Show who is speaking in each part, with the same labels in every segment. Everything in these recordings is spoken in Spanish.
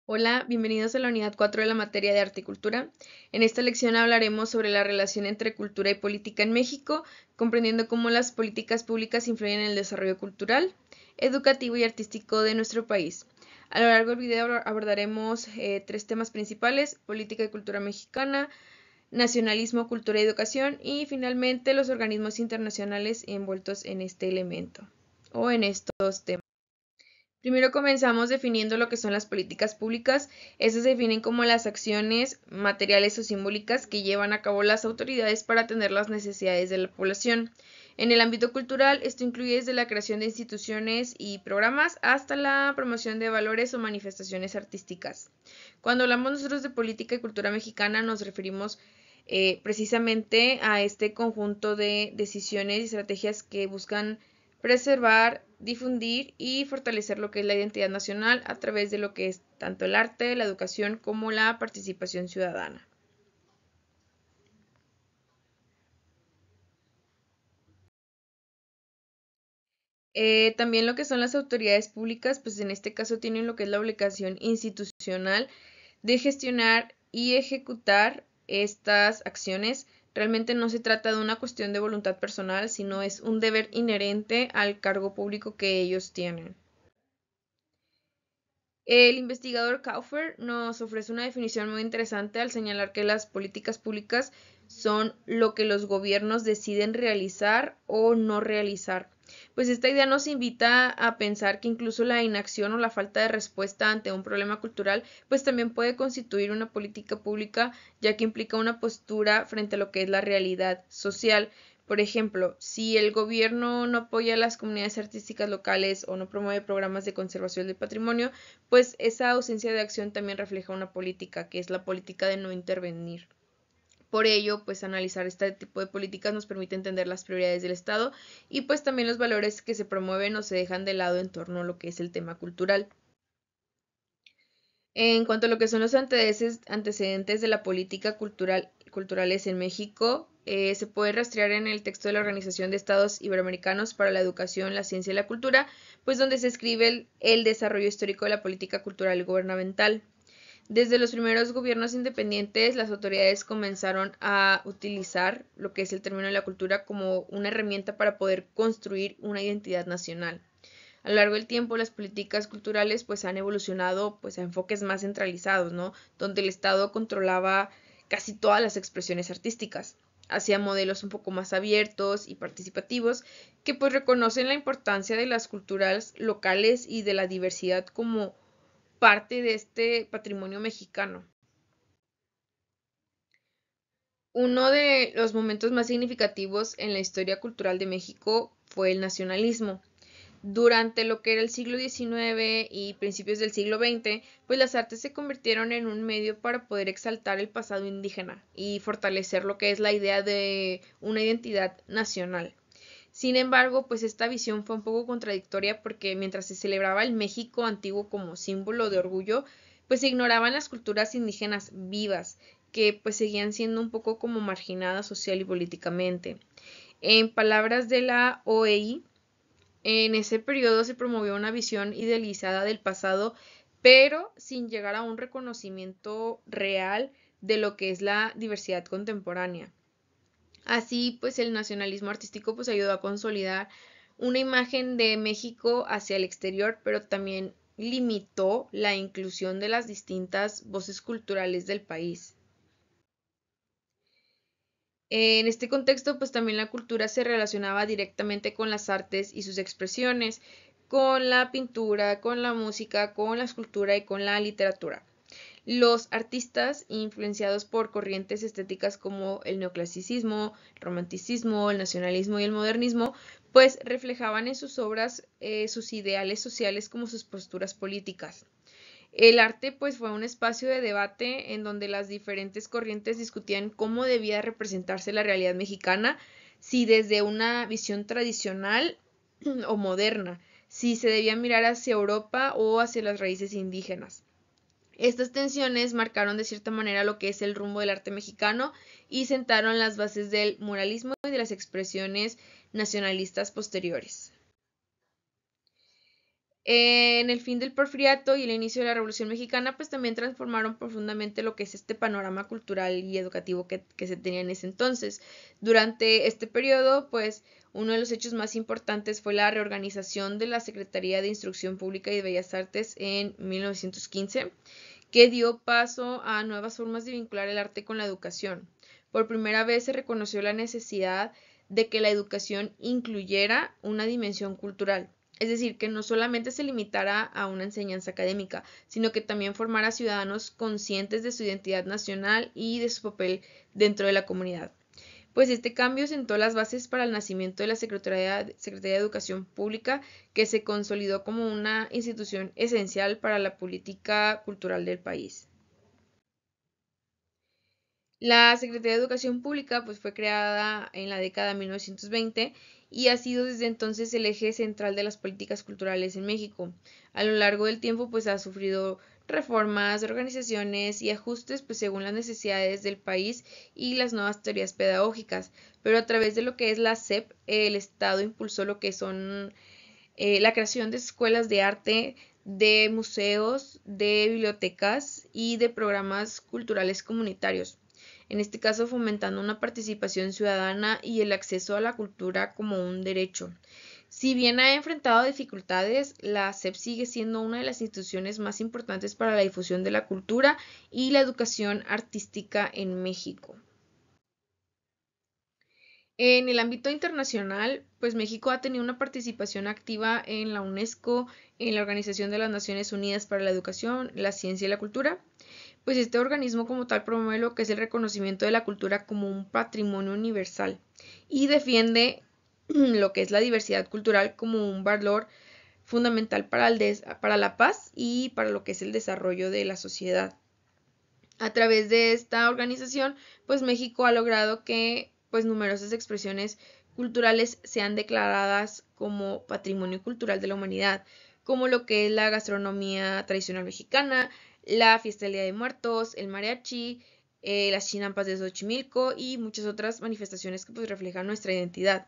Speaker 1: Hola, bienvenidos a la unidad 4 de la materia de arte y cultura. En esta lección hablaremos sobre la relación entre cultura y política en México, comprendiendo cómo las políticas públicas influyen en el desarrollo cultural, educativo y artístico de nuestro país. A lo largo del video abordaremos tres temas principales: política y cultura mexicana, nacionalismo, cultura y educación, y finalmente los organismos internacionales envueltos en este elemento o en estos temas. Primero comenzamos definiendo lo que son las políticas públicas. Estas se definen como las acciones materiales o simbólicas que llevan a cabo las autoridades para atender las necesidades de la población. En el ámbito cultural, esto incluye desde la creación de instituciones y programas hasta la promoción de valores o manifestaciones artísticas. Cuando hablamos nosotros de política y cultura mexicana, nos referimos precisamente a este conjunto de decisiones y estrategias que buscan preservar, difundir y fortalecer lo que es la identidad nacional a través de lo que es tanto el arte, la educación como la participación ciudadana. También lo que son las autoridades públicas, pues en este caso tienen lo que es la obligación institucional de gestionar y ejecutar estas acciones. Realmente no se trata de una cuestión de voluntad personal, sino es un deber inherente al cargo público que ellos tienen. El investigador Kaufer nos ofrece una definición muy interesante al señalar que las políticas públicas son lo que los gobiernos deciden realizar o no realizar. Pues esta idea nos invita a pensar que incluso la inacción o la falta de respuesta ante un problema cultural, pues también puede constituir una política pública, ya que implica una postura frente a lo que es la realidad social. Por ejemplo, si el gobierno no apoya a las comunidades artísticas locales o no promueve programas de conservación del patrimonio, pues esa ausencia de acción también refleja una política, que es la política de no intervenir. Por ello, pues analizar este tipo de políticas nos permite entender las prioridades del Estado y pues también los valores que se promueven o se dejan de lado en torno a lo que es el tema cultural. En cuanto a lo que son los antecedentes de la política culturales en México, se puede rastrear en el texto de la Organización de Estados Iberoamericanos para la Educación, la Ciencia y la Cultura, pues donde se escribe el desarrollo histórico de la política cultural gubernamental. Desde los primeros gobiernos independientes, las autoridades comenzaron a utilizar lo que es el término de la cultura como una herramienta para poder construir una identidad nacional. A lo largo del tiempo, las políticas culturales pues han evolucionado pues a enfoques más centralizados, ¿no? Donde el Estado controlaba casi todas las expresiones artísticas, hacia modelos un poco más abiertos y participativos que pues reconocen la importancia de las culturas locales y de la diversidad como parte de este patrimonio mexicano. Uno de los momentos más significativos en la historia cultural de México fue el nacionalismo. Durante lo que era el siglo XIX y principios del siglo XX, pues las artes se convirtieron en un medio para poder exaltar el pasado indígena y fortalecer lo que es la idea de una identidad nacional. Sin embargo, pues esta visión fue un poco contradictoria porque mientras se celebraba el México antiguo como símbolo de orgullo, pues se ignoraban las culturas indígenas vivas, que pues seguían siendo un poco como marginadas social y políticamente. En palabras de la OEI, en ese periodo se promovió una visión idealizada del pasado, pero sin llegar a un reconocimiento real de lo que es la diversidad contemporánea. Así, pues el nacionalismo artístico pues ayudó a consolidar una imagen de México hacia el exterior, pero también limitó la inclusión de las distintas voces culturales del país. En este contexto, pues también la cultura se relacionaba directamente con las artes y sus expresiones, con la pintura, con la música, con la escultura y con la literatura. Los artistas, influenciados por corrientes estéticas como el neoclasicismo, el romanticismo, el nacionalismo y el modernismo, pues reflejaban en sus obras sus ideales sociales como sus posturas políticas. El arte pues fue un espacio de debate en donde las diferentes corrientes discutían cómo debía representarse la realidad mexicana, si desde una visión tradicional o moderna, si se debía mirar hacia Europa o hacia las raíces indígenas. Estas tensiones marcaron de cierta manera lo que es el rumbo del arte mexicano y sentaron las bases del muralismo y de las expresiones nacionalistas posteriores. En el fin del Porfiriato y el inicio de la Revolución Mexicana, pues también transformaron profundamente lo que es este panorama cultural y educativo que se tenía en ese entonces. Durante este periodo, pues uno de los hechos más importantes fue la reorganización de la Secretaría de Instrucción Pública y de Bellas Artes en 1915, que dio paso a nuevas formas de vincular el arte con la educación. Por primera vez se reconoció la necesidad de que la educación incluyera una dimensión cultural, es decir, que no solamente se limitara a una enseñanza académica, sino que también formara ciudadanos conscientes de su identidad nacional y de su papel dentro de la comunidad. Pues este cambio sentó las bases para el nacimiento de la Secretaría de Educación Pública, que se consolidó como una institución esencial para la política cultural del país. La Secretaría de Educación Pública pues, fue creada en la década de 1920 y ha sido desde entonces el eje central de las políticas culturales en México. A lo largo del tiempo pues, ha sufrido reformas, organizaciones y ajustes pues, según las necesidades del país y las nuevas teorías pedagógicas. Pero a través de lo que es la SEP, el Estado impulsó lo que son la creación de escuelas de arte, de museos, de bibliotecas y de programas culturales comunitarios. En este caso, fomentando una participación ciudadana y el acceso a la cultura como un derecho. Si bien ha enfrentado dificultades, la SEP sigue siendo una de las instituciones más importantes para la difusión de la cultura y la educación artística en México. En el ámbito internacional, pues México ha tenido una participación activa en la UNESCO, en la Organización de las Naciones Unidas para la Educación, la Ciencia y la Cultura. Pues este organismo como tal promueve lo que es el reconocimiento de la cultura como un patrimonio universal y defiende lo que es la diversidad cultural como un valor fundamental para la paz y para lo que es el desarrollo de la sociedad. A través de esta organización, pues México ha logrado que pues numerosas expresiones culturales sean declaradas como patrimonio cultural de la humanidad, como lo que es la gastronomía tradicional mexicana, la fiesta del Día de Muertos, el mariachi, las chinampas de Xochimilco y muchas otras manifestaciones que pues reflejan nuestra identidad.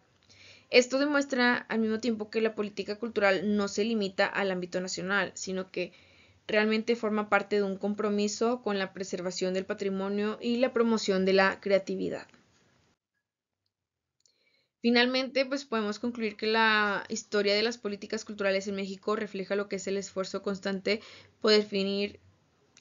Speaker 1: Esto demuestra al mismo tiempo que la política cultural no se limita al ámbito nacional, sino que realmente forma parte de un compromiso con la preservación del patrimonio y la promoción de la creatividad. Finalmente, pues podemos concluir que la historia de las políticas culturales en México refleja lo que es el esfuerzo constante por definir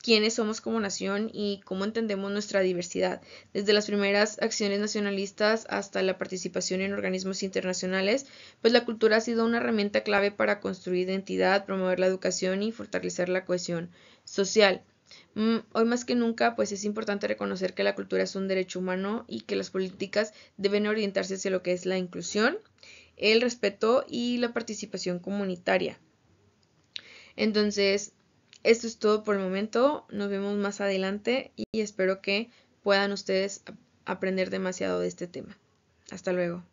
Speaker 1: quiénes somos como nación y cómo entendemos nuestra diversidad, desde las primeras acciones nacionalistas hasta la participación en organismos internacionales, pues la cultura ha sido una herramienta clave para construir identidad, promover la educación y fortalecer la cohesión social. Hoy más que nunca, pues es importante reconocer que la cultura es un derecho humano y que las políticas deben orientarse hacia lo que es la inclusión, el respeto y la participación comunitaria. Entonces, esto es todo por el momento. Nos vemos más adelante y espero que puedan ustedes aprender demasiado de este tema. Hasta luego.